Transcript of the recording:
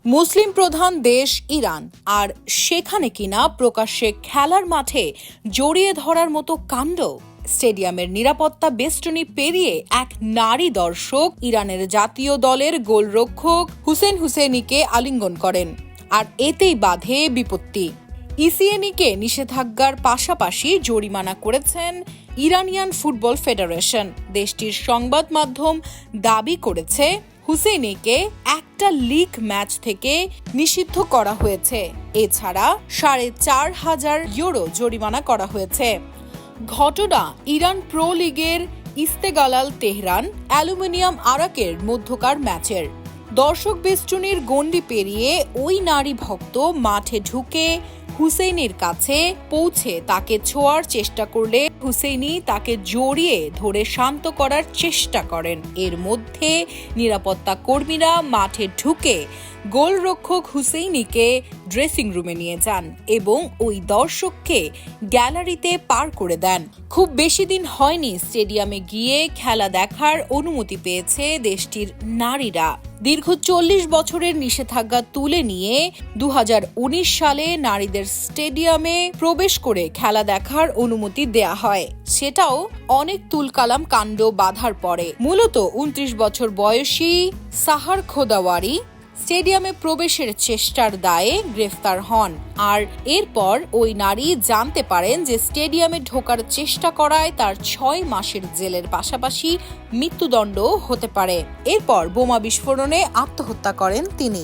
মুসলিম প্রধান দেশ ইরান, আর সেখানে কিনা প্রকাশ্যে খেলার মাঠে জড়িয়ে ধরার মতো কাণ্ড। স্টেডিয়ামের নিরাপত্তা বেষ্টনী পেরিয়ে এক নারী দর্শক ইরানের জাতীয় দলের গোলরক্ষক হুসেন হুসেইনিকে আলিঙ্গন করেন, আর এতেই বাধে বিপত্তি। ইসিএনিকে নিষেধাজ্ঞার পাশাপাশি জরিমানা করেছেন ইরানিয়ান ফুটবল ফেডারেশন। দেশটির সংবাদ মাধ্যম দাবি করেছে হুসেইনিকে একটা লিগ ম্যাচ থেকে নিষিদ্ধ করা হয়েছে। এছাড়া 4,500 ইউরো জরিমানা করা হয়েছে। ঘটনা ইরান প্রো লিগের ইস্তেগালাল তেহরান অ্যালুমিনিয়াম আরাকের মধ্যকার ম্যাচের। দর্শক বেষ্টনীর গণ্ডি পেরিয়ে ওই নারী ভক্ত মাঠে ঢুকে হুসেইনির কাছে পৌঁছে তাকে ছোঁয়ার চেষ্টা করলে হুসেইনি তাকে জড়িয়ে ধরে শান্ত করার চেষ্টা করেন। এর মধ্যে নিরাপত্তা কর্মীরা মাঠে ঢুকে গোলরক্ষক হুসেইনিকে ড্রেসিং রুমে নিয়ে যান এবং ওই দর্শককে গ্যালারিতে পার করে দেন। খুব বেশি দিন হয়নি স্টেডিয়ামে গিয়ে খেলা দেখার অনুমতি পেয়েছে দেশটির নারীরা। দীর্ঘ 40 বছরের নিষেধাজ্ঞা তুলে নিয়ে 2019 সালে নারীদের স্টেডিয়ামে প্রবেশ করে খেলা দেখার অনুমতি দেয়া হয়। সেটাও অনেক তুলকালাম কাণ্ড বাধার পরে। মূলত 29 বছর বয়সী সাহার খোদাওয়ারি স্টেডিয়ামে প্রবেশের চেষ্টার দায়ে গ্রেফতার হন, আর এরপর ওই নারী জানতে পারেন যে স্টেডিয়ামে ঢোকার চেষ্টা করায় তার 6 মাসের জেলের পাশাপাশি মৃত্যুদণ্ড হতে পারে। এরপর বোমা বিস্ফোরণে আত্মহত্যা করেন তিনি।